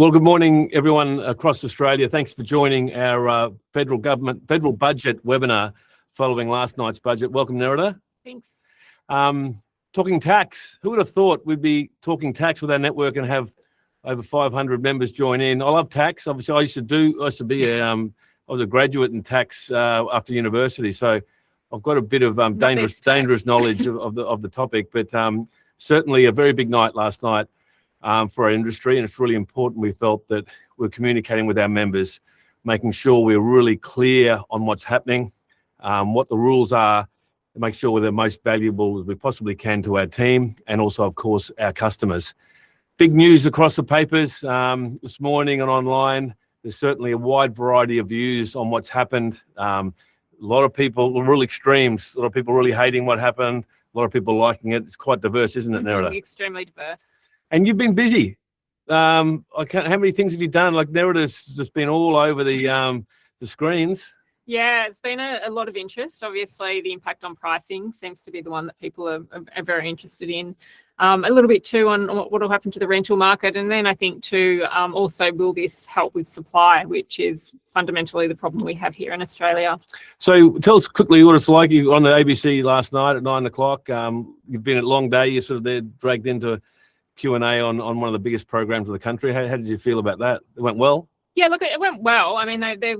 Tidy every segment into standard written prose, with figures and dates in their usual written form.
Well, good morning, everyone across Australia. Thanks for joining our federal budget webinar following last night's budget. Welcome, Nerida. Thanks. Talking tax. Who would have thought we'd be talking tax with our network and have over 500 members join in? I love tax. Obviously, I was a graduate in tax after university, so I've got a bit of dangerous knowledge of the topic. But certainly a very big night last night for our industry, and it's really important. We felt that we're communicating with our members, making sure we're really clear on what's happening, what the rules are, and make sure we're the most valuable as we possibly can to our team and also, of course, our customers. Big news across the papers this morning and online. There's certainly a wide variety of views on what's happened. A lot of people, real extremes, a lot of people really hating what happened, a lot of people liking it. It's quite diverse, isn't it, Nerida? Extremely diverse. And you've been busy. How many things have you done? Like, Nerida's just been all over the screens. Yeah, it's been a lot of interest. Obviously, the impact on pricing seems to be the one that people are very interested in. A little bit too on what will happen to the rental market. And then I think too, also will this help with supply, which is fundamentally the problem we have here in Australia. So tell us quickly what it's like. You on the ABC last night at 9 o'clock. You've been at long day. You're sort of there dragged into Q&A on one of the biggest programs of the country. How did you feel about that? It went well? Yeah, look, it went well. I mean, they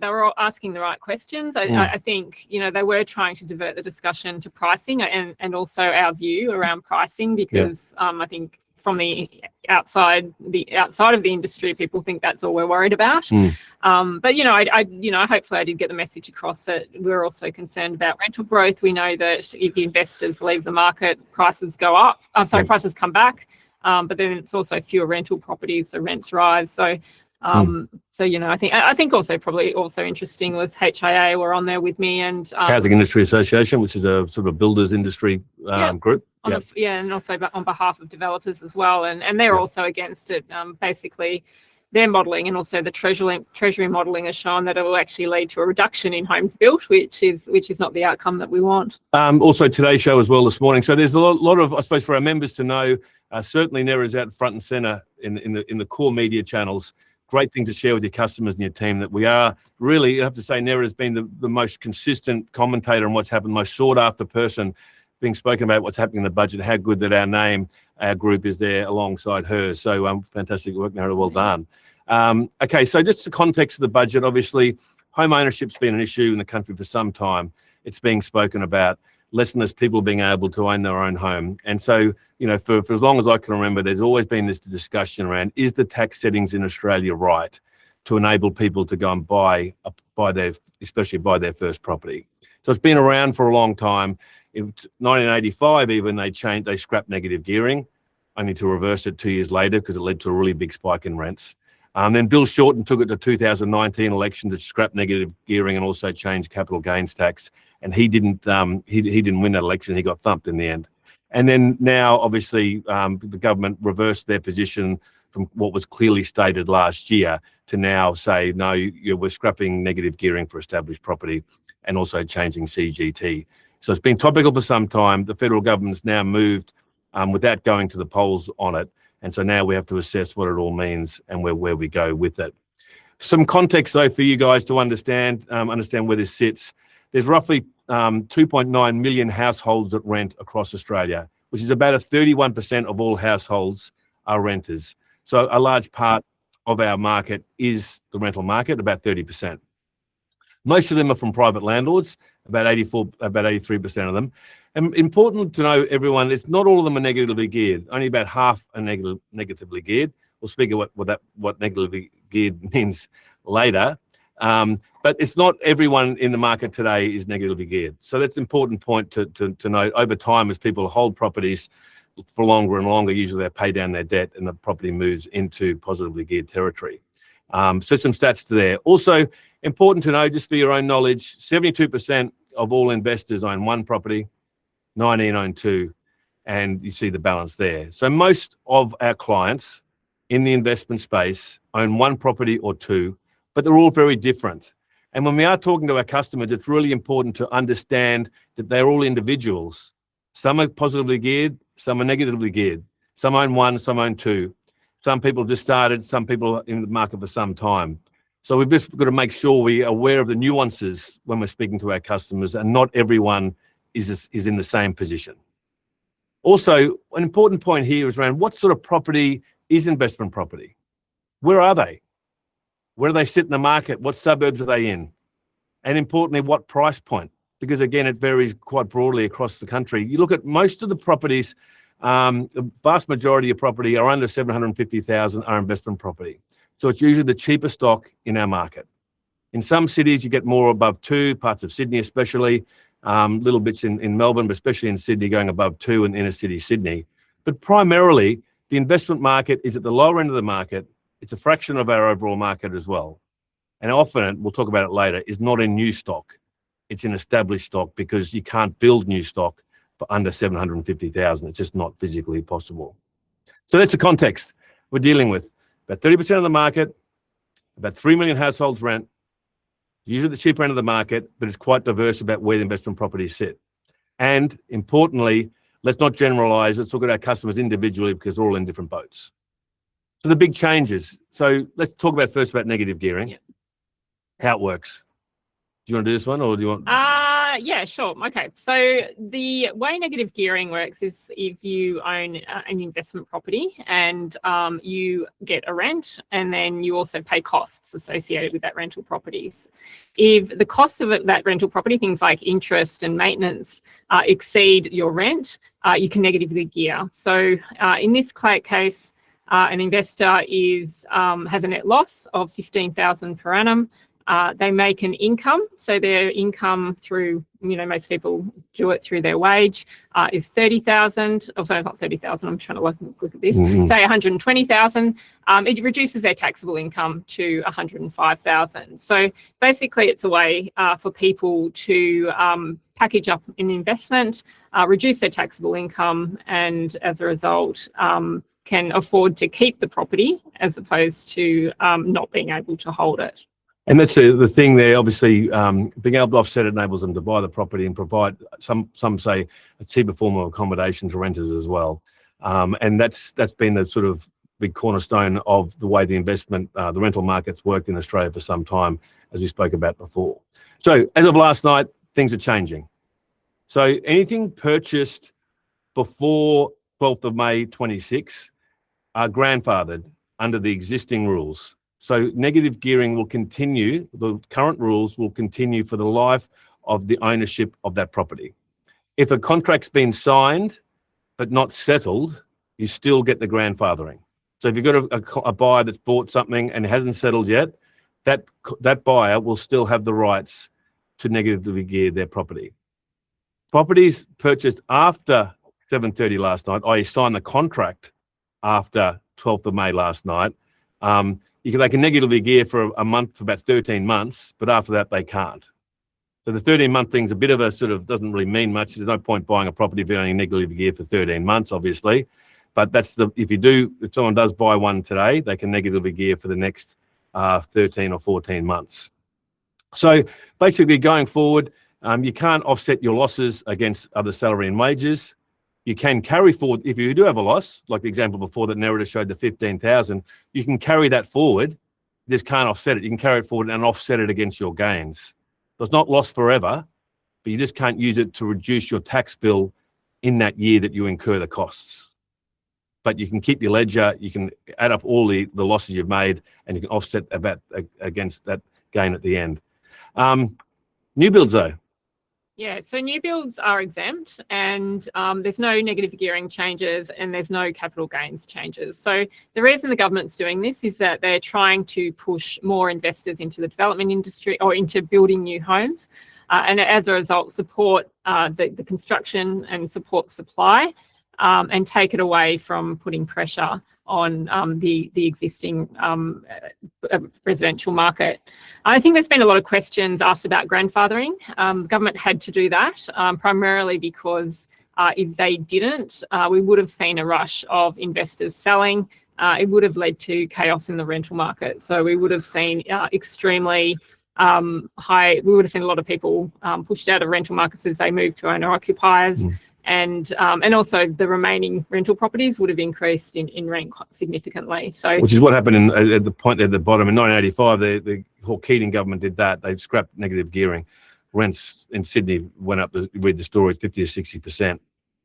were all asking the right questions. I think, they were trying to divert the discussion to pricing and also our view around pricing, because I think from the outside of the industry, people think that's all we're worried about. But hopefully I did get the message across that we're also concerned about rental growth. We know that if the investors leave the market, prices go up. Prices come back. But then it's also fewer rental properties, so rents rise. So I think also probably also interesting was HIA were on there with me, and Housing Industry Association, which is a sort of builders industry group. And also on behalf of developers as well, and they're also against it. Basically, their modelling and also the Treasury modelling has shown that it will actually lead to a reduction in homes built, which is not the outcome that we want. Also Today's show as well this morning. So there's a lot of, I suppose, for our members to know. Certainly, Nerida's out front and centre in the core media channels. Great thing to share with your customers and your team, that we are really, I have to say, Nerida's been the most consistent commentator on what's happened, most sought after person being spoken about what's happening in the budget, how good that our group is there alongside her. So fantastic work, Nerida, well done. Okay, so just the context of the budget, obviously, home ownership's been an issue in the country for some time. It's being spoken about, less and less people being able to own their own home. And so, for as long as I can remember, there's always been this discussion around, is the tax settings in Australia right to enable people to go and buy their first property? So it's been around for a long time. In 1985, even they scrapped negative gearing, only to reverse it 2 years later because it led to a really big spike in rents. Then Bill Shorten took it to 2019 election to scrap negative gearing and also change capital gains tax. And he didn't win that election. He got thumped in the end. And then now, obviously, the government reversed their position from what was clearly stated last year to now say, no, we're scrapping negative gearing for established property and also changing CGT. So it's been topical for some time. The federal government's now moved without going to the polls on it. And so now we have to assess what it all means and where we go with it. Some context, though, for you guys to understand where this sits. There's roughly 2.9 million households that rent across Australia, which is about 31% of all households are renters. So a large part of our market is the rental market, about 30%. Most of them are from private landlords, about 83% of them. And important to know, everyone, it's not all of them are negatively geared. Only about half are negatively geared. We'll speak of what negatively geared means later. But it's not everyone in the market today is negatively geared. So that's an important point to note. Over time, as people hold properties for longer and longer, usually they pay down their debt and the property moves into positively geared territory. So some stats to there. Also important to know, just for your own knowledge, 72% of all investors own one property, 19 own two, and you see the balance there. So most of our clients in the investment space own one property or two, but they're all very different. And when we are talking to our customers, it's really important to understand that they're all individuals. Some are positively geared, some are negatively geared. Some own one, some own two. Some people just started, some people are in the market for some time. So we've just got to make sure we're aware of the nuances when we're speaking to our customers, and not everyone is in the same position. Also, an important point here is around what sort of property is investment property? Where are they? Where do they sit in the market? What suburbs are they in? And importantly, what price point? Because again, it varies quite broadly across the country. You look at most of the properties, the vast majority of property are under 750,000 are investment property. So it's usually the cheaper stock in our market. In some cities, you get more above 2, parts of Sydney especially, little bits in Melbourne, but especially in Sydney, going above 2 in inner city Sydney. But primarily, the investment market is at the lower end of the market. It's a fraction of our overall market as well. And often, we'll talk about it later, is not in new stock. It's in established stock, because you can't build new stock for under 750,000. It's just not physically possible. So that's the context we're dealing with. About 30% of the market, about 3 million households rent, usually the cheaper end of the market, but it's quite diverse about where the investment properties sit. And importantly, let's not generalize. Let's look at our customers individually, because they're all in different boats. So the big changes. So let's talk about first about negative gearing. Yeah. How it works. Do you want to do this one, or do you want? Yeah, sure. Okay. So the way negative gearing works is if you own an investment property and you get a rent, and then you also pay costs associated with that rental properties. If the costs of that rental property, things like interest and maintenance, exceed your rent, you can negatively gear. So in this case, an investor has a net loss of 15,000 per annum. They make an income, so their income through, most people do it through their wage, is 30,000. Oh, sorry, it's not 30,000. I'm trying to look at this. Say 120,000. It reduces their taxable income to 105,000. So basically, it's a way for people to package up an investment, reduce their taxable income, and as a result, can afford to keep the property as opposed to not being able to hold it. And that's the thing there. Obviously, being able to offset it enables them to buy the property and provide some say a cheaper form of accommodation to renters as well. And that's been the sort of big cornerstone of the way the rental market's worked in Australia for some time, as we spoke about before. So as of last night, things are changing. So anything purchased before 12th of May 26 are grandfathered under the existing rules. So negative gearing will continue, the current rules will continue for the life of the ownership of that property. If a contract's been signed but not settled, you still get the grandfathering. So if you've got a buyer that's bought something and hasn't settled yet, that buyer will still have the rights to negatively gear their property. Properties purchased after 7:30 last night, i.e. signed the contract after 12th of May last night, they can negatively gear for a month, for about 13 months, but after that they can't. So the 13-month thing's a bit of a sort of doesn't really mean much. There's no point buying a property if you're only negatively gear for 13 months, obviously. But if someone does buy one today, they can negatively gear for the next 13 or 14 months. So basically going forward, you can't offset your losses against other salary and wages. You can carry forward, if you do have a loss, like the example before that narrator showed, the 15,000, you can carry that forward, you just can't offset it. You can carry it forward and offset it against your gains. So it's not lost forever, but you just can't use it to reduce your tax bill in that year that you incur the costs. But you can keep your ledger, you can add up all the losses you've made, and you can offset against that gain at the end. New builds though. Yeah, so new builds are exempt, and there's no negative gearing changes, and there's no capital gains changes. So the reason the government's doing this is that they're trying to push more investors into the development industry or into building new homes, and as a result, support the construction and support supply, and take it away from putting pressure on the existing residential market. I think there's been a lot of questions asked about grandfathering. The government had to do that primarily because if they didn't, we would have seen a rush of investors selling. It would have led to chaos in the rental market. So we would have seen extremely high, we would have seen a lot of people pushed out of rental markets as they moved to owner occupiers. and also the remaining rental properties would have increased in rent quite significantly. So, which is what happened at the point at the bottom in 1985. The Keating government did that. They scrapped negative gearing. Rents in Sydney went up. Read the story, 50 to 60%,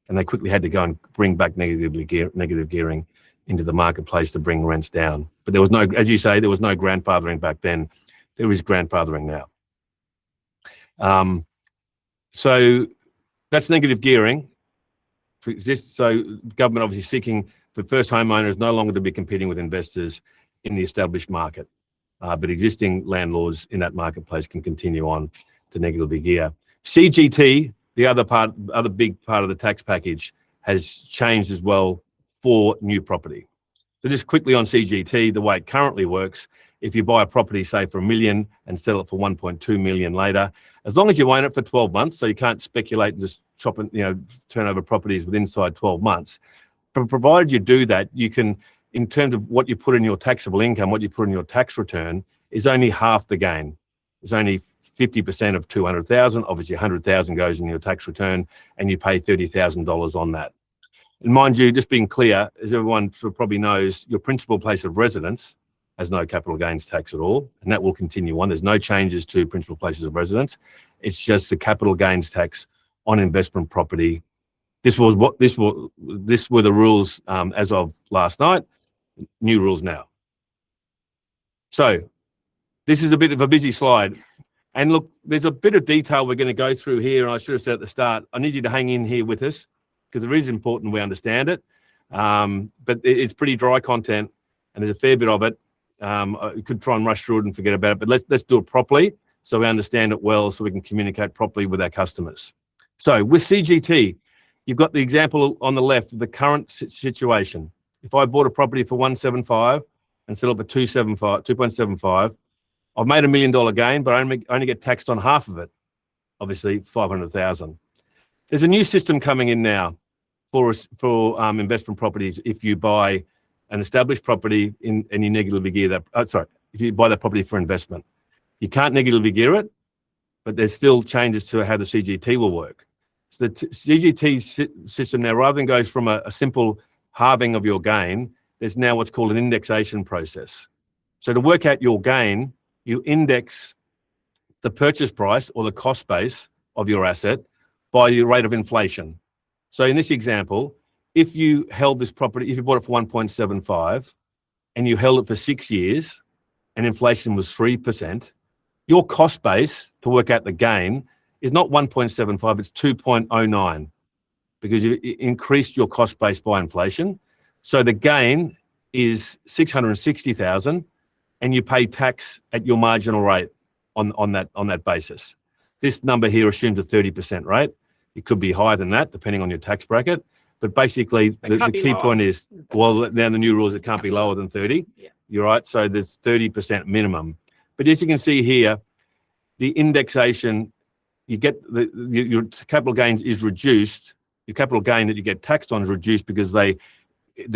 and they quickly had to go and bring back negative gearing into the marketplace to bring rents down. But there was no, as you say, there was no grandfathering back then. There is grandfathering now. So that's negative gearing. So government obviously seeking for first homeowners no longer to be competing with investors in the established market, but existing landlords in that marketplace can continue on to negatively gear. CGT, the other big part of the tax package, has changed as well for new property. So just quickly on CGT, the way it currently works, if you buy a property, say for $1 million and sell it for 1.2 million later, as long as you own it for 12 months, so you can't speculate and just chop and turn over properties within inside 12 months. But provided you do that, you can, in terms of what you put in your taxable income, what you put in your tax return, is only half the gain. It's only 50% of 200,000. Obviously, 100,000 goes in your tax return, and you pay $30,000 on that. And mind you, just being clear, as everyone probably knows, your principal place of residence has no capital gains tax at all, and that will continue on. There's no changes to principal places of residence. It's just the capital gains tax on investment property. This were the rules as of last night. New rules now. So this is a bit of a busy slide. And look, there's a bit of detail we're going to go through here, and I should have said at the start, I need you to hang in here with us because it is important we understand it. But it's pretty dry content, and there's a fair bit of it. You could try and rush through it and forget about it, but let's do it properly so we understand it well, so we can communicate properly with our customers. So with CGT, you've got the example on the left of the current situation. If I bought a property for 175 and sell it for 2.75, I've made $1 million gain, but I only get taxed on half of it, obviously 500,000. There's a new system coming in now for investment properties. If you buy an established property and you negatively gear that, if you buy that property for investment, you can't negatively gear it, but there's still changes to how the CGT will work. So the CGT system now, rather than goes from a simple halving of your gain, there's now what's called an indexation process. So to work out your gain, you index the purchase price or the cost base of your asset by the rate of inflation. So in this example, if you held this property, if you bought it for 1.75 and you held it for 6 years and inflation was 3%, your cost base to work out the gain is not 1.75, it's 2.09 because you increased your cost base by inflation. So the gain is 660,000 and you pay tax at your marginal rate on that basis. This number here assumes a 30% rate. It could be higher than that depending on your tax bracket. But basically, the key point is, well, now the new rules, it can't be lower than 30. Yeah. You're right. So there's 30% minimum. But as you can see here, the indexation, you get your capital gains is reduced. Your capital gain that you get taxed on is reduced because the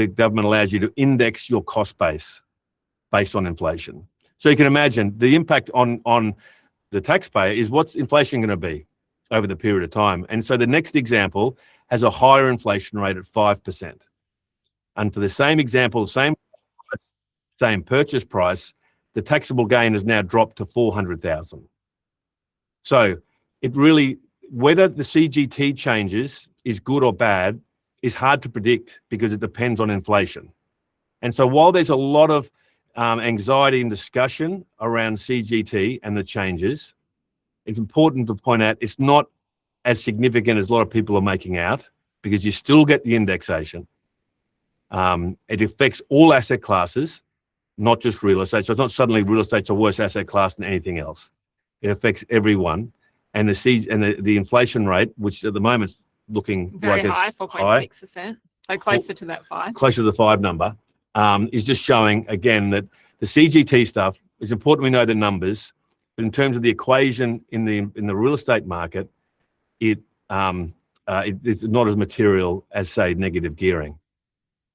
government allows you to index your cost base based on inflation. So you can imagine the impact on the taxpayer is what's inflation going to be over the period of time. And so the next example has a higher inflation rate at 5%. And for the same example, same purchase price, the taxable gain has now dropped to 400,000. So it really, whether the CGT changes is good or bad is hard to predict because it depends on inflation. And so while there's a lot of anxiety and discussion around CGT and the changes, it's important to point out it's not as significant as a lot of people are making out because you still get the indexation. It affects all asset classes, not just real estate. So it's not suddenly real estate's a worse asset class than anything else. It affects everyone. And the inflation rate, which at the moment is looking very like high, it's 4.6%. So closer to that 5. Closer to the 5 number, is just showing again that the CGT stuff, it's important we know the numbers, but in terms of the equation in the real estate market, it's not as material as, say, negative gearing.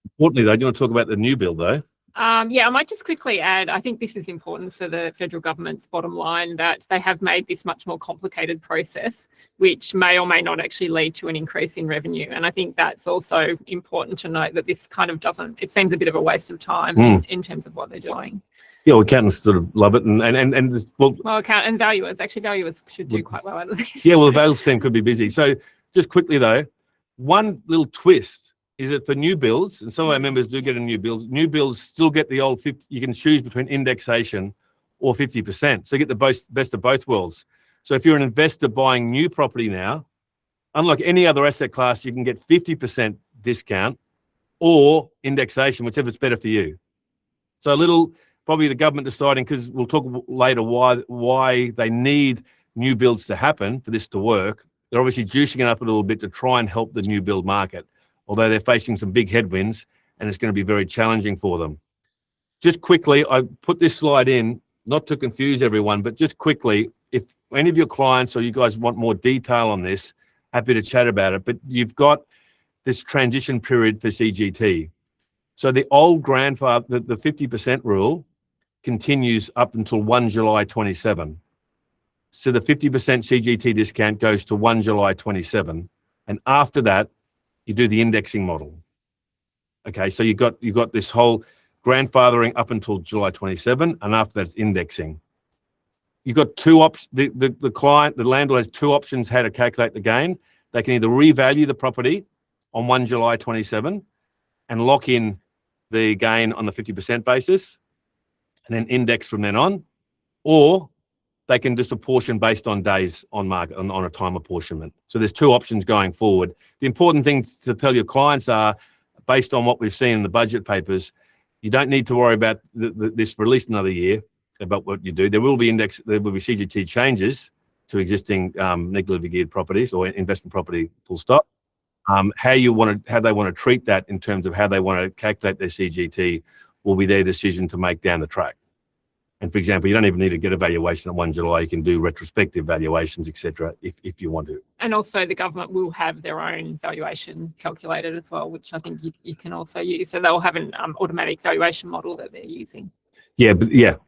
Importantly, though, do you want to talk about the new bill, though? Yeah, I might just quickly add, I think this is important for the federal government's bottom line, that they have made this much more complicated process, which may or may not actually lead to an increase in revenue. And I think that's also important to note, that this kind of doesn't, it seems a bit of a waste of time in terms of what they're doing. Yeah, well, accountants sort of love it, and well, and valuers should do quite well out of this. Yeah, well, the valuers team could be busy. So just quickly though, one little twist is that for new builds, and some of our members do get a new builds still get the old 50, you can choose between indexation or 50%. So you get the best of both worlds. So if you're an investor buying new property now, unlike any other asset class, you can get 50% discount or indexation, whichever's better for you. So probably the government deciding, because we'll talk later why they need new builds to happen for this to work. They're obviously juicing it up a little bit to try and help the new build market, although they're facing some big headwinds and it's going to be very challenging for them. Just quickly, I put this slide in, not to confuse everyone, but just quickly, if any of your clients or you guys want more detail on this, happy to chat about it, but you've got this transition period for CGT. So the old grandfather, the 50% rule continues up until 1 July 27. So the 50% CGT discount goes to 1 July 27. And after that, you do the indexing model. Okay, so you've got this whole grandfathering up until July 27, and after that's indexing. You've got two options. The landlord has two options how to calculate the gain. They can either revalue the property on 1 July 27 and lock in the gain on the 50% basis and then index from then on, or they can just apportion based on days on market, on a time apportionment. So there's two options going forward. The important thing to tell your clients are, based on what we've seen in the budget papers, you don't need to worry about this for at least another year about what you do. There will be CGT changes to existing negatively geared properties or investment property, full stop. How they want to treat that in terms of how they want to calculate their CGT will be their decision to make down the track. And for example, you don't even need to get a valuation at 1 July. You can do retrospective valuations, etc., if you want to. And also the government will have their own valuation calculated as well, which I think you can also use. So they'll have an automatic valuation model that they're using. Yeah,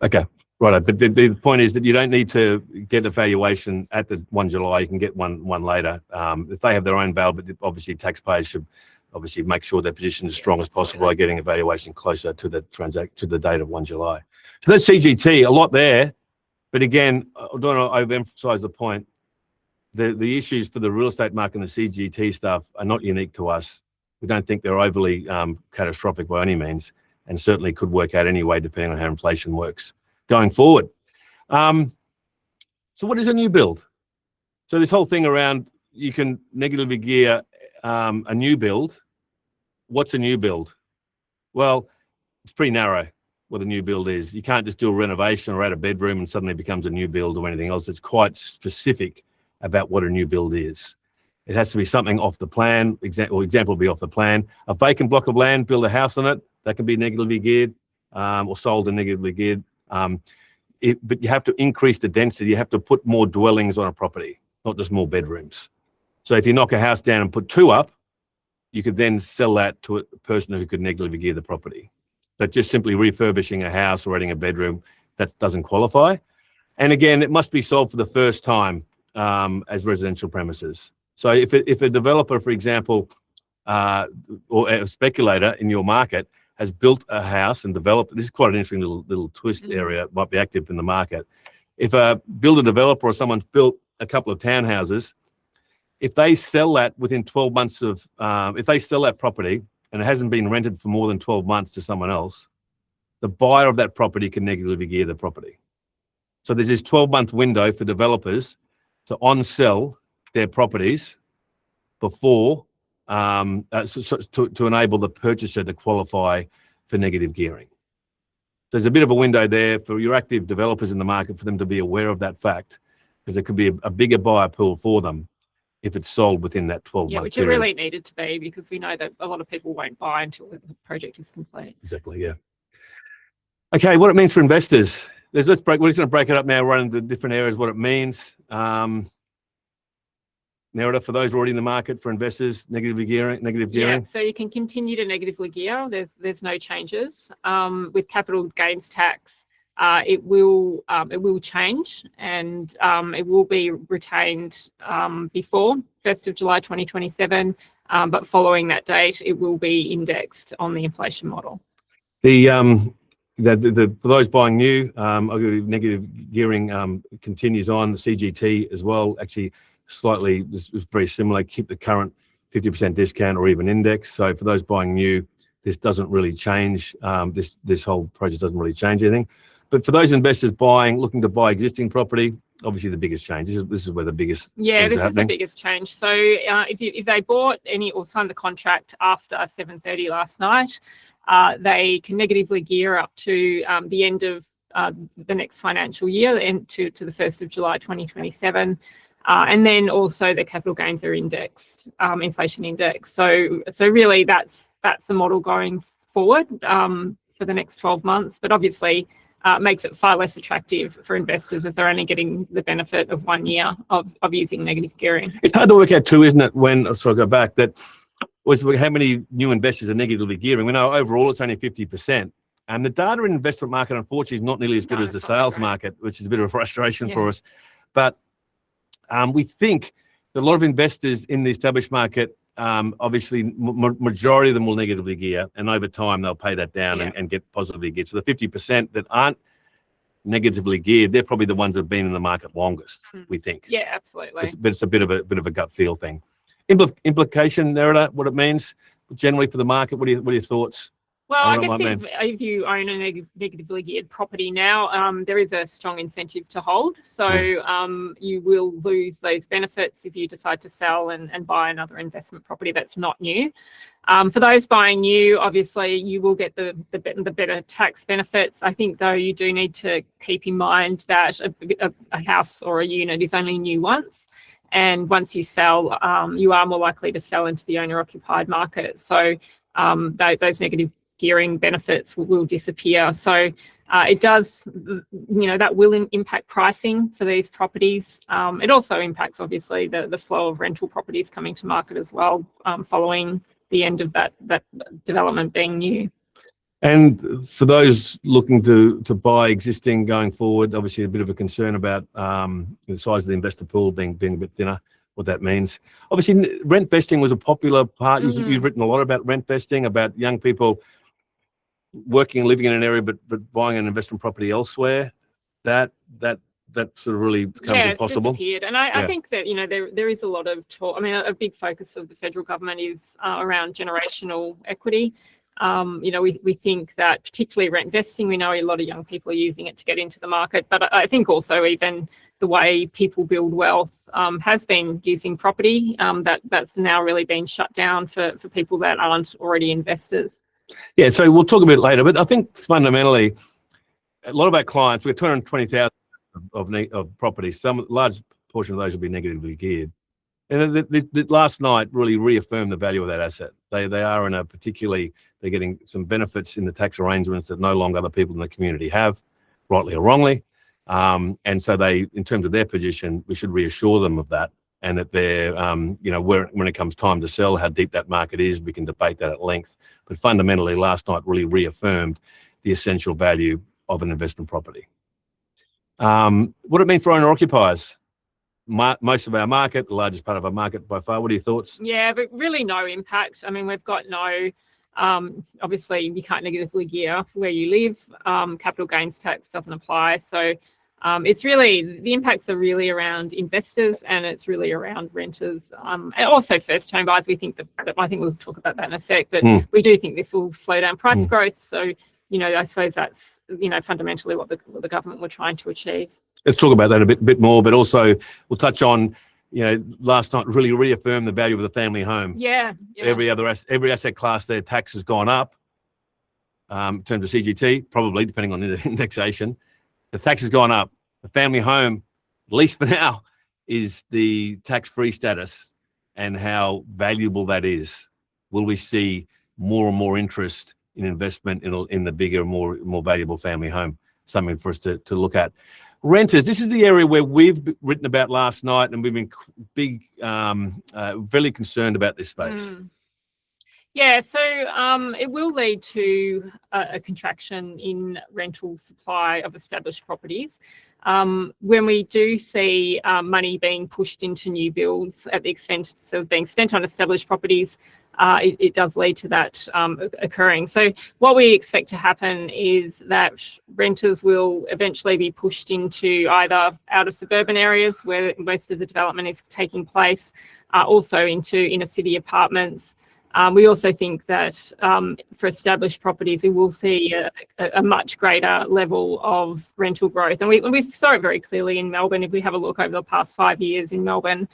okay. Right, but the point is that you don't need to get a valuation at the 1 July. You can get one later. If they have their own val, but obviously taxpayers should obviously make sure their position is as strong as possible by getting a valuation closer to the date of 1 July. So that's CGT, a lot there. But again, I don't want to overemphasize the point. The issues for the real estate market and the CGT stuff are not unique to us. We don't think they're overly catastrophic by any means, and certainly could work out anyway, depending on how inflation works going forward. So what is a new build? So this whole thing around you can negatively gear a new build. What's a new build? Well, it's pretty narrow what a new build is. You can't just do a renovation or add a bedroom and suddenly it becomes a new build or anything else. It's quite specific about what a new build is. It has to be something off the plan. Example will be off the plan. A vacant block of land, build a house on it. That can be negatively geared or sold and negatively geared. But you have to increase the density. You have to put more dwellings on a property, not just more bedrooms. So if you knock a house down and put 2 up, you could then sell that to a person who could negatively gear the property. But just simply refurbishing a house or adding a bedroom, that doesn't qualify. And again, it must be sold for the first time as residential premises. So if a developer, for example, or a speculator in your market has built a house and developed, this is quite an interesting little twist area, might be active in the market. If a builder developer or someone's built a couple of townhouses, if they sell that within 12 months of, if they sell that property and it hasn't been rented for more than 12 months to someone else, the buyer of that property can negatively gear the property. So there's this 12-month window for developers to on-sell their properties before, to enable the purchaser to qualify for negative gearing. There's a bit of a window there for your active developers in the market for them to be aware of that fact, because there could be a bigger buyer pool for them if it's sold within that 12-month period. Yeah, which it really needed to be, because we know that a lot of people won't buy until the project is complete. Exactly, yeah. Okay, what it means for investors. We're just going to break it up now, run into different areas, what it means. Nerida, for those already in the market, for investors, negative gearing? Yeah, so you can continue to negatively gear. There's no changes. With capital gains tax, it will change, and it will be retained before 1st of July 2027, but following that date, it will be indexed on the inflation model. For those buying new, negative gearing continues on. The CGT as well, actually slightly is very similar. Keep the current 50% discount or even index. So for those buying new, this doesn't really change. This whole process doesn't really change anything. But for those investors looking to buy existing property, obviously the biggest change. This is where the biggest this is the biggest change. So if they bought any or signed the contract after 7:30 last night, they can negatively gear up to the end of the next financial year, to the 1st of July 2027. And then also the capital gains are indexed, inflation index. So really that's the model going forward for the next 12 months. But obviously makes it far less attractive for investors, as they're only getting the benefit of 1 year of using negative gearing. It's hard to work out too, isn't it, I go back, that was how many new investors are negatively gearing. We know overall it's only 50%. And the data in investment market, unfortunately, is not nearly as good as the sales market, which is a bit of a frustration for us. But we think that a lot of investors in the established market, obviously, majority of them will negatively gear, and over time they'll pay that down and get positively geared. So the 50% that aren't negatively geared, they're probably the ones that have been in the market longest, we think. Yeah, absolutely. But it's a bit of a gut feel thing. Implication, Nerida, what it means generally for the market. What are your thoughts? Well, I guess if you own a negatively geared property now, there is a strong incentive to hold. So you will lose those benefits if you decide to sell and buy another investment property that's not new. For those buying new, obviously you will get the better tax benefits. I think, though, you do need to keep in mind that a house or a unit is only new once. And once you sell, you are more likely to sell into the owner-occupied market. So those negative gearing benefits will disappear. So it does, that will impact pricing for these properties. It also impacts, obviously, the flow of rental properties coming to market as well, following the end of that development being new. And for those looking to buy existing going forward, obviously a bit of a concern about the size of the investor pool being a bit thinner, what that means. Obviously, rent vesting was a popular part. You've written a lot about rent vesting, about young people working and living in an area but buying an investment property elsewhere. That sort of really becomes impossible. It's disappeared. And I think that, there is a lot of talk. I mean, a big focus of the federal government is around generational equity. We think that particularly rent vesting, we know a lot of young people are using it to get into the market, but I think also even the way people build wealth has been using property. That's now really been shut down for people that aren't already investors. Yeah, so we'll talk a bit later, but I think fundamentally, a lot of our clients, we've 220,000 of properties. Some large portion of those will be negatively geared. And the last night really reaffirmed the value of that asset. They are in they're getting some benefits in the tax arrangements that no longer other people in the community have, rightly or wrongly. And so in terms of their position, we should reassure them of that, and that they're, when it comes time to sell, how deep that market is, we can debate that at length. But fundamentally, last night really reaffirmed the essential value of an investment property. What it means for owner-occupiers? Most of our market, the largest part of our market by far. What are your thoughts? Yeah, but really no impact. I mean, we've got obviously you can't negatively gear where you live. Capital gains tax doesn't apply. So it's really, the impacts are really around investors, and it's really around renters, and also first home buyers. We think that I think we'll talk about that in a sec, but we do think this will slow down price growth. So, I suppose that's, fundamentally what the government were trying to achieve. Let's talk about that a bit more, but also we'll touch on, last night really reaffirmed the value of the family home. Yeah. Every asset class, their tax has gone up. In terms of CGT, probably depending on the indexation, the tax has gone up. The family home, at least for now, is the tax-free status, and how valuable that is. Will we see more and more interest in investment in the bigger, more valuable family home? Something for us to look at. Renters, this is the area where we've written about last night, and we've been very concerned about this space. Yeah, so it will lead to a contraction in rental supply of established properties. When we do see money being pushed into new builds at the expense of being spent on established properties, it does lead to that occurring. So what we expect to happen is that renters will eventually be pushed into either outer suburban areas where most of the development is taking place, also into inner city apartments. We also think that for established properties, we will see a much greater level of rental growth. And we saw it very clearly in Melbourne. If we have a look over the past 5 years in Melbourne,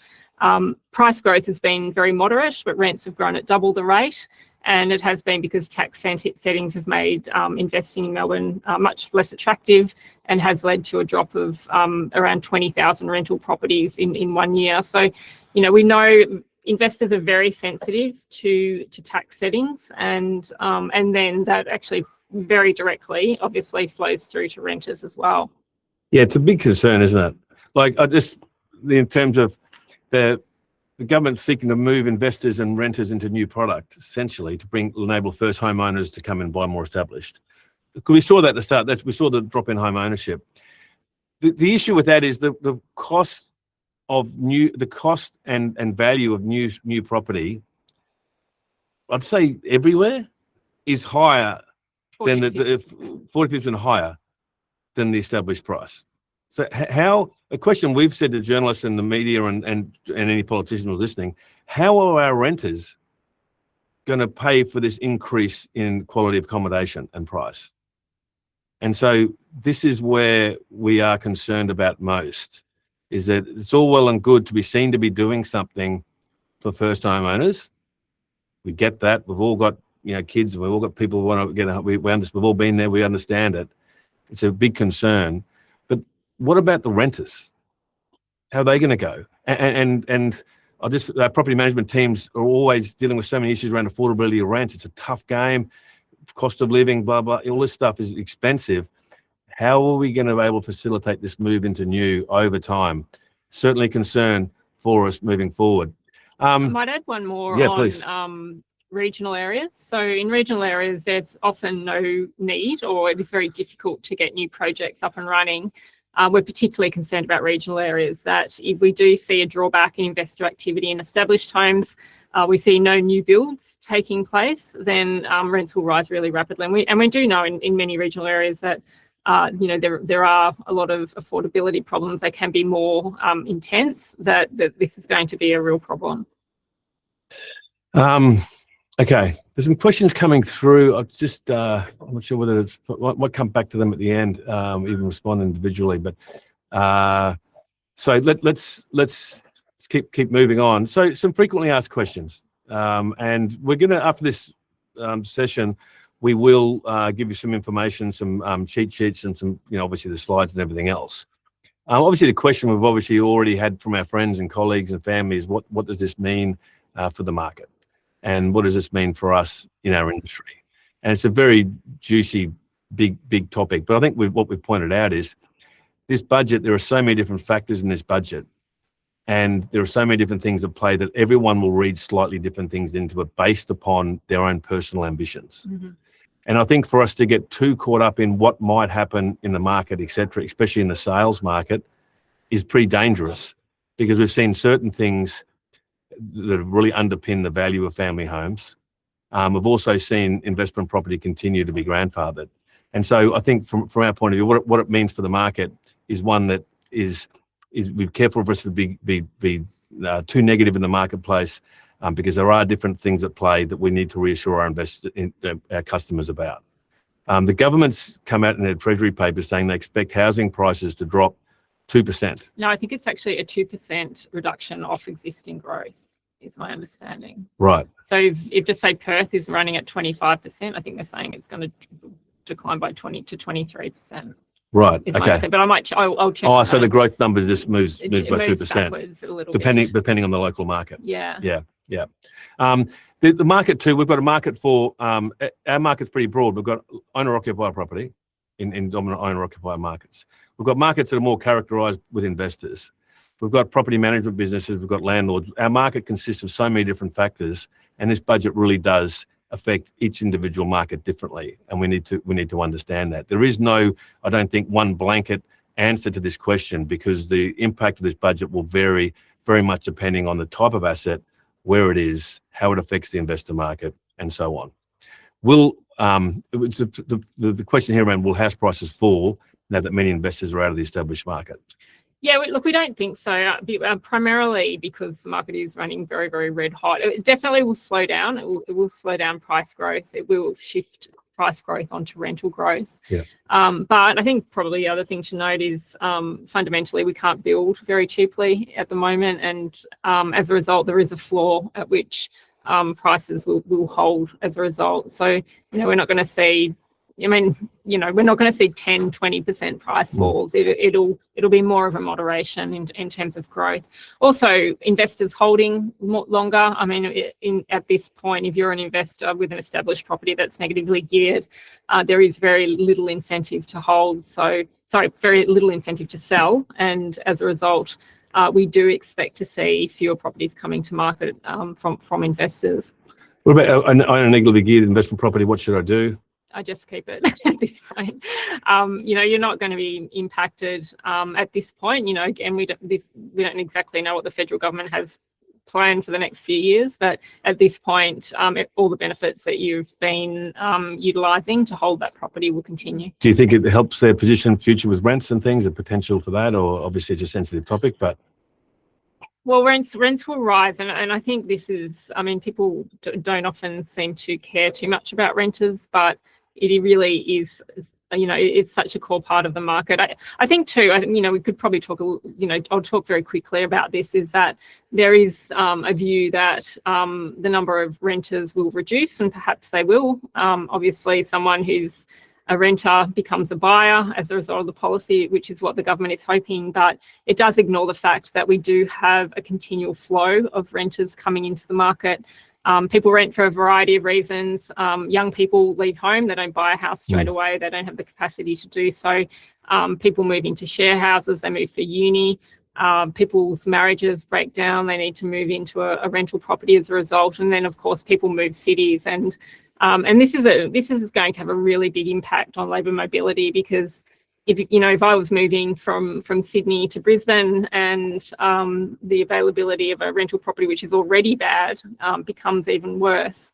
price growth has been very moderate, but rents have grown at double the rate. And it has been because tax settings have made investing in Melbourne much less attractive, and has led to a drop of around 20,000 rental properties in 1 year. So, we know investors are very sensitive to tax settings, and then that actually very directly obviously flows through to renters as well. Yeah, it's a big concern, isn't it? Like, in terms of the government seeking to move investors and renters into new product, essentially to enable first homeowners to come and buy more established. Because we saw that at the start. We saw the drop in home ownership. The issue with that is the cost and value of new property, I'd say everywhere, is higher than the 40% higher than the established price. So a question we've said to journalists and the media and any politician who's listening, how are our renters going to pay for this increase in quality of accommodation and price? And so this is where we are concerned about most, is that it's all well and good to be seen to be doing something for first homeowners. We get that. We've all got kids. We've all got people who want to get. We've all been there. We understand it. It's a big concern. But what about the renters? How are they going to go? And our property management teams are always dealing with so many issues around affordability of rent. It's a tough game. Cost of living, blah blah. All this stuff is expensive. How are we going to be able to facilitate this move into new over time? Certainly a concern for us moving forward. I might add one more on regional areas. So in regional areas, there's often no need, or it is very difficult to get new projects up and running. We're particularly concerned about regional areas, that if we do see a drawback in investor activity in established homes, we see no new builds taking place, then rents will rise really rapidly. And we do know in many regional areas that there are a lot of affordability problems. They can be more intense, that this is going to be a real problem. Okay, there's some questions coming through. I'm not sure whether I might come back to them at the end, even respond individually. But so let's keep moving on. So some frequently asked questions, and we're gonna, after this session, we will give you some information, some cheat sheets, and some obviously the slides and everything else. Obviously, the question we've obviously already had from our friends and colleagues and families: what does this mean for the market? And what does this mean for us in our industry? And it's a very juicy, big topic. But I think what we've pointed out is this budget, there are so many different factors in this budget, and there are so many different things at play that everyone will read slightly different things into it based upon their own personal ambitions. Mm-hmm. And I think for us to get too caught up in what might happen in the market, et cetera, especially in the sales market, is pretty dangerous, because we've seen certain things that have really underpinned the value of family homes. We've also seen investment property continue to be grandfathered. And so I think from our point of view, what it means for the market is one that is be careful for us to be too negative in the marketplace, because there are different things at play that we need to reassure our customers about. The government's come out in their Treasury papers saying they expect housing prices to drop 2%. No, I think it's actually a 2% reduction off existing growth, is my understanding. Right. So if just say Perth is running at 25%, I think they're saying it's going to decline by 20 to 23%. Right. Okay. But I'll check. Oh, so the growth number just moves by 2%, a little depending on the local market. Yeah. Yeah. The market too. We've got a market for our market's pretty broad. We've got owner-occupier property. in dominant owner-occupier markets. We've got markets that are more characterised with investors. We've got property management businesses, we've got landlords. Our market consists of so many different factors, and this budget really does affect each individual market differently, and we need to understand that. There is no, I don't think, one blanket answer to this question, because the impact of this budget will vary very much depending on the type of asset, where it is, how it affects the investor market, and so on. Will the question here around, will house prices fall now that many investors are out of the established market? Yeah, look, we don't think so, primarily because the market is running very, very red hot. It definitely will slow down. It will slow down price growth. It will shift price growth onto rental growth. Yeah. But I think probably the other thing to note is fundamentally we can't build very cheaply at the moment, and as a result there is a floor at which prices will hold as a result. So, we're not going to see, we're not going to see 10, 20% price falls. It'll be more of a moderation in terms of growth. Also, investors holding longer. At this point, if you're an investor with an established property that's negatively geared, there is very little incentive to hold. Very little incentive to sell. And as a result, we do expect to see fewer properties coming to market from investors. What about a negatively geared investment property? What should I do? I just keep it at this point. You're not going to be impacted at this point. Again, we don't exactly know what the federal government has planned for the next few years, but at this point, all the benefits that you've been utilising to hold that property will continue. Do you think it helps their position in future with rents and things, the potential for that, or obviously it's a sensitive topic, but? Well, rents will rise, and I think this is, people don't often seem to care too much about renters, but it really is, it's such a core part of the market. I think too, we could probably talk, I'll talk very quickly about this, is that there is a view that the number of renters will reduce, and perhaps they will. Obviously, someone who's a renter becomes a buyer as a result of the policy, which is what the government is hoping, but it does ignore the fact that we do have a continual flow of renters coming into the market. People rent for a variety of reasons. Young people leave home, they don't buy a house straight away, they don't have the capacity to do so. People move into share houses, they move for uni. People's marriages break down, they need to move into a rental property as a result. And then, of course, people move cities, and this is going to have a really big impact on labour mobility, because if I was moving from Sydney to Brisbane, and the availability of a rental property, which is already bad, becomes even worse,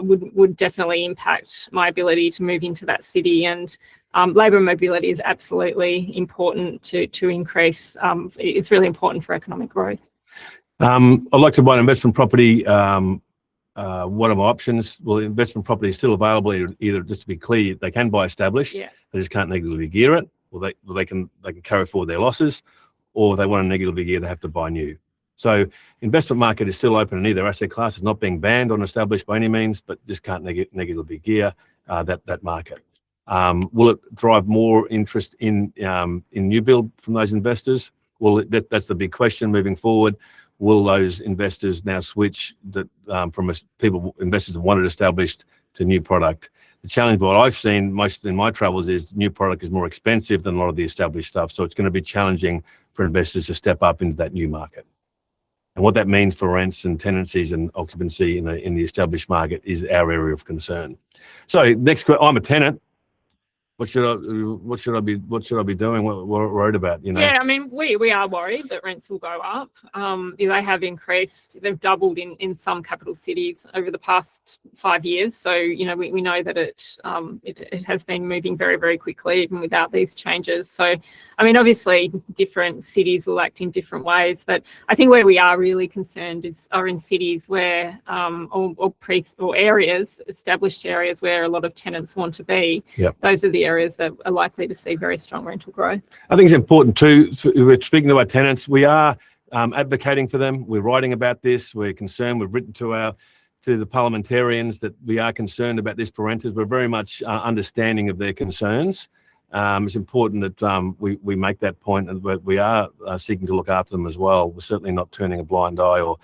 would definitely impact my ability to move into that city. And labour mobility is absolutely important to increase. It's really important for economic growth. I'd like to buy an investment property. What are my options? Well, investment property is still available. Either, just to be clear, they can buy established. Yeah. They just can't negatively gear it. Well, they can carry forward their losses, or if they want to negatively gear, they have to buy new. So investment market is still open in either asset class. It's not being banned on established by any means, but just can't negatively gear that market. Will it drive more interest in new build from those investors? Well, that's the big question moving forward. Will those investors now switch from investors that wanted established to new product? The challenge, what I've seen most in my travels, is new product is more expensive than a lot of the established stuff. So it's going to be challenging for investors to step up into that new market. And what that means for rents and tenancies and occupancy in the established market is our area of concern. So next question, I'm a tenant. What should I be doing? What worried about? Yeah, we are worried that rents will go up. They have increased. They've doubled in some capital cities over the past 5 years. So we know that it has been moving very, very quickly even without these changes. So obviously different cities will act in different ways, but I think where we are really concerned are in cities where or areas, established areas where a lot of tenants want to be. Yep. Those are the areas that are likely to see very strong rental growth. I think it's important too, we're speaking to our tenants, we are advocating for them. We're writing about this. We're concerned. We've written to the parliamentarians that we are concerned about this for renters. We're very much understanding of their concerns. It's important that we make that point, and we are seeking to look after them as well. We're certainly not turning a blind eye or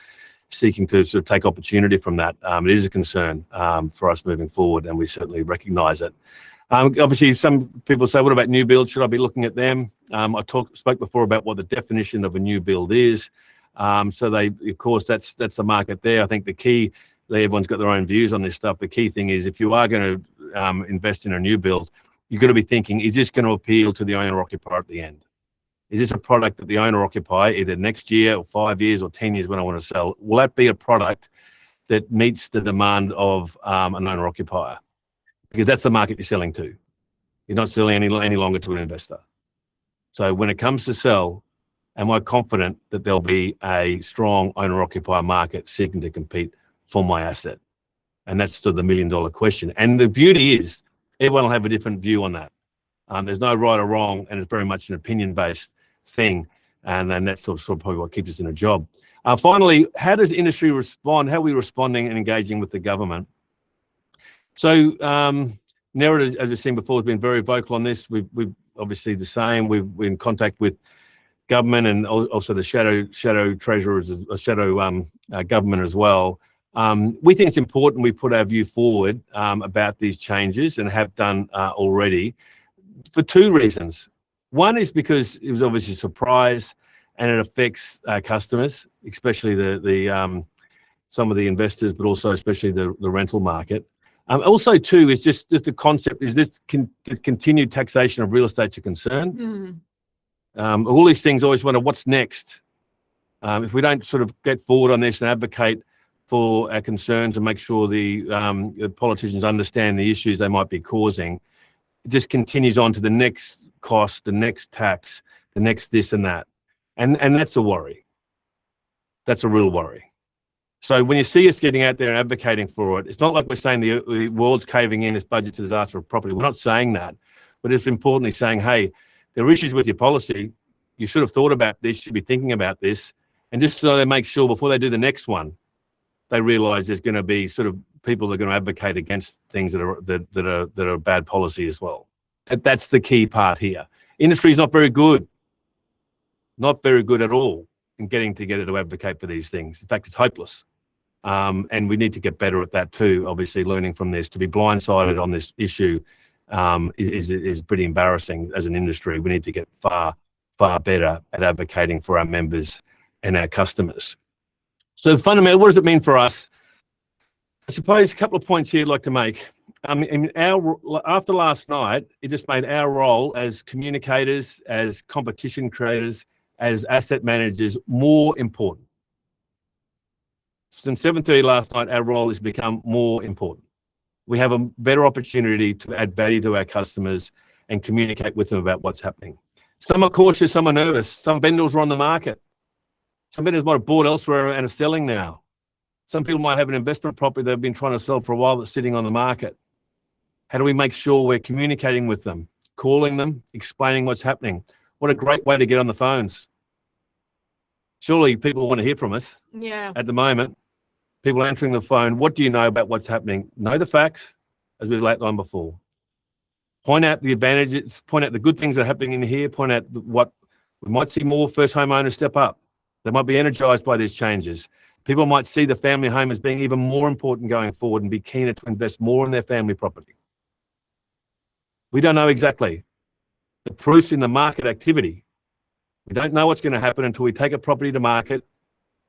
seeking to sort of take opportunity from that. It is a concern for us moving forward, and we certainly recognise it. Obviously, some people say, what about new builds? Should I be looking at them? I spoke before about what the definition of a new build is. So of course, that's the market there. I think the key, everyone's got their own views on this stuff. The key thing is if you are going to invest in a new build, you've got to be thinking, is this going to appeal to the owner-occupier at the end? Is this a product that the owner-occupier, either next year or 5 years or 10 years when I want to sell, will that be a product that meets the demand of an owner-occupier? Because that's the market you're selling to. You're not selling any longer to an investor. So when it comes to sell, am I confident that there'll be a strong owner-occupier market seeking to compete for my asset? And that's still the million-dollar question. And the beauty is, everyone will have a different view on that. There's no right or wrong, and it's very much an opinion-based thing. And then that's sort of probably what keeps us in a job. Finally, how does industry respond? How are we responding and engaging with the government? So NERA, as I've seen before, has been very vocal on this. We've obviously the same. We're in contact with government and also the shadow treasurers, shadow government as well. We think it's important we put our view forward about these changes and have done already for two reasons. One is because it was obviously a surprise and it affects our customers, especially some of the investors, but also especially the rental market. Also, too, is just the concept, is this the continued taxation of real estate's a concern? All these things always wonder what's next. If we don't sort of get forward on this and advocate for our concerns and make sure the politicians understand the issues they might be causing, it just continues on to the next cost, the next tax, the next this and that. And that's a worry. That's a real worry. So when you see us getting out there and advocating for it, it's not like we're saying the world's caving in, it's budget disaster of property. We're not saying that, but it's importantly saying, hey, there are issues with your policy. You should have thought about this, you should be thinking about this. And just so they make sure before they do the next one, they realize there's going to be sort of people that are going to advocate against things that are bad policy as well. That's the key part here. Industry is not very good at all in getting together to advocate for these things. In fact, it's hopeless. And we need to get better at that too, obviously learning from this. To be blindsided on this issue is pretty embarrassing as an industry. We need to get far better at advocating for our members and our customers. So fundamentally, what does it mean for us? I suppose a couple of points here I'd like to make. After last night, it just made our role as communicators, as competition creators, as asset managers more important. Since 7:30 last night, our role has become more important. We have a better opportunity to add value to our customers and communicate with them about what's happening. Some are cautious, some are nervous. Some vendors are on the market. Some vendors might have bought elsewhere and are selling now. Some people might have an investment property they've been trying to sell for a while that's sitting on the market. How do we make sure we're communicating with them, calling them, explaining what's happening? What a great way to get on the phones. Surely people want to hear from us. Yeah. At the moment, people answering the phone, what do you know about what's happening? Know the facts, as we've outlined before. Point out the advantages, point out the good things that are happening in here, point out what we might see more first homeowners step up. They might be energized by these changes. People might see the family home as being even more important going forward and be keener to invest more in their family property. We don't know exactly. The proof's in the market activity. We don't know what's going to happen until we take a property to market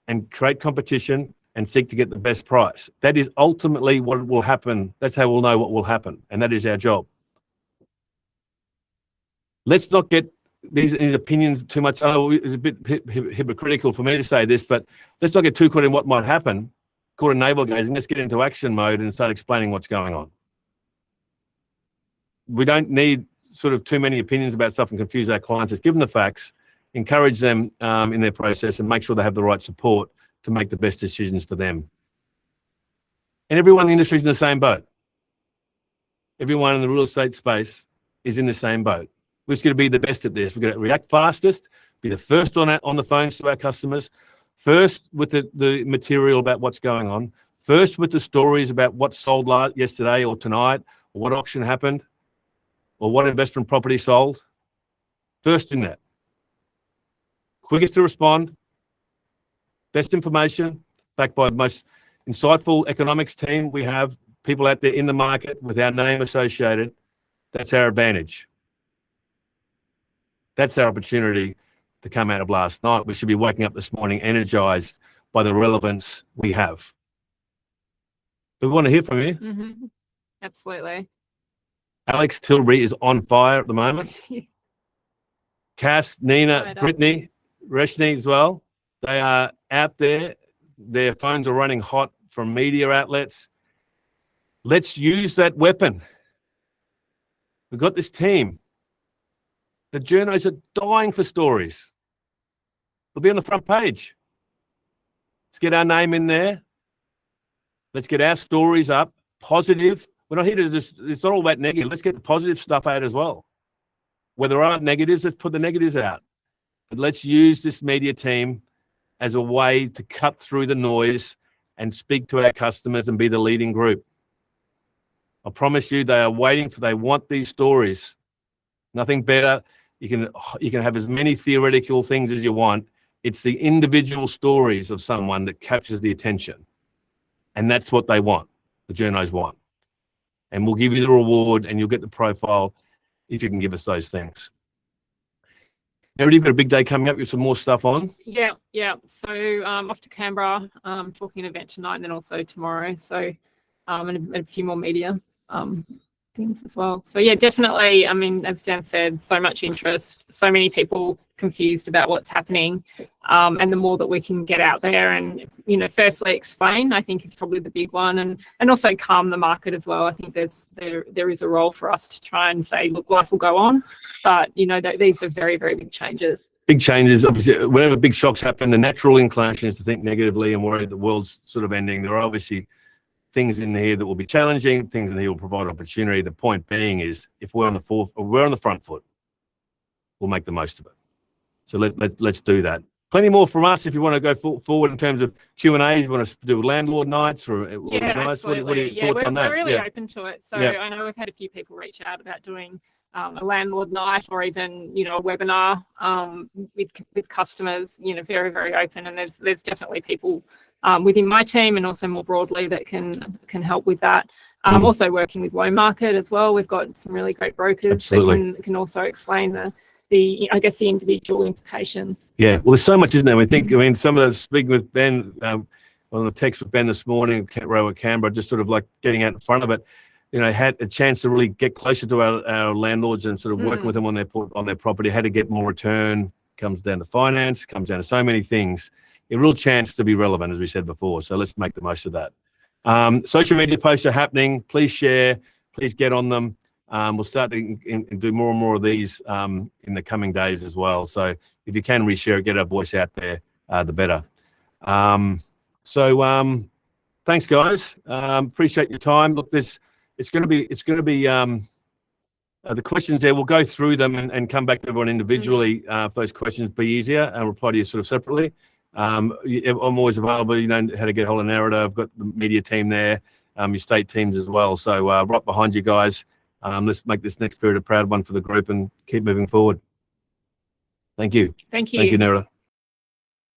and create competition and seek to get the best price. That is ultimately what will happen. That's how we'll know what will happen. And that is our job. Let's not get these opinions too much. I know it's a bit hypocritical for me to say this, but let's not get too caught in what might happen, caught in navel gazing. Let's get into action mode and start explaining what's going on. We don't need sort of too many opinions about stuff and confuse our clients. Just give them the facts, encourage them in their process, and make sure they have the right support to make the best decisions for them. And everyone in the industry is in the same boat. Everyone in the real estate space is in the same boat. We're just going to be the best at this. We're going to react fastest, be the first on the phones to our customers, first with the material about what's going on, first with the stories about what sold yesterday or tonight, or what auction happened, or what investment property sold. First in that. Quickest to respond, best information, backed by the most insightful economics team we have, people out there in the market with our name associated, That's our advantage. That's our opportunity to come out of last night. We should be waking up this morning energized by the relevance we have. We want to hear from you. Mm-hmm. Absolutely. Alex Tilbury is on fire at the moment. Cass, Nina, Right, Brittany, Reshni as well. They are out there. Their phones are running hot from media outlets. Let's use that weapon. We've got this team. The journos are dying for stories. They'll be on the front page. Let's get our name in there. Let's get our stories up. Positive. We're not here to just, it's not all about negative. Let's get the positive stuff out as well. Where there aren't negatives, let's put the negatives out. But let's use this media team as a way to cut through the noise and speak to our customers and be the leading group. I promise you, they are waiting for, they want these stories. Nothing better. You can have as many theoretical things as you want. It's the individual stories of someone that captures the attention. And that's what they want, the journos want. And we'll give you the reward and you'll get the profile if you can give us those things. Meredith, you've got a big day coming up with some more stuff on. Yeah. So off to Canberra, talking an event tonight and then also tomorrow. So and a few more media things as well. So yeah, definitely. I mean, as Dan said, so much interest, so many people confused about what's happening, and the more that we can get out there and, you know, firstly explain, I think is probably the big one, and also calm the market as well. I think there is a role for us to try and say, look, life will go on, but you know, these are very, very big changes. Big changes, obviously. Whenever big shocks happen, the natural inclination is to think negatively and worry the world's sort of ending. There are obviously things in here that will be challenging, things in here will provide opportunity. The point being is, if we're on the front foot, we'll make the most of it. So let's do that. Plenty more from us if you want to go forward in terms of Q&A. You want to do landlord nights or yeah, nights? What are your thoughts on that? We're really open to it. So I know we've had a few people reach out about doing a landlord night or even, you know, a webinar with customers. You know, very, very open. And there's definitely people within my team and also more broadly that can help with that. Also working with loan market as well. We've got some really great brokers that can also explain the I guess the individual implications. Yeah, well, there's so much, isn't there? I mean, some of the speaking with Ben on the text with Ben this morning, Row at Canberra, just sort of like getting out in front of it. You know, had a chance to really get closer to our landlords and sort of working with them on their property. How to get more return, comes down to finance, comes down to so many things. A real chance to be relevant, as we said before. So let's make the most of that. Social media posts are happening. Please share. Please get on them. We'll start to do more and more of these in the coming days as well. So if you can reshare it, get our voice out there, the better. Thanks, guys. Appreciate your time. Look, it's going to be the questions there. We'll go through them and come back to everyone individually. If those questions be easier, and reply to you sort of separately. I'm always available. You know how to get hold of Narrator. I've got the media team there, your state teams as well. So right behind you guys. Let's make this next period a proud one for the group and keep moving forward. Thank you. Thank you. Thank you, Narrator.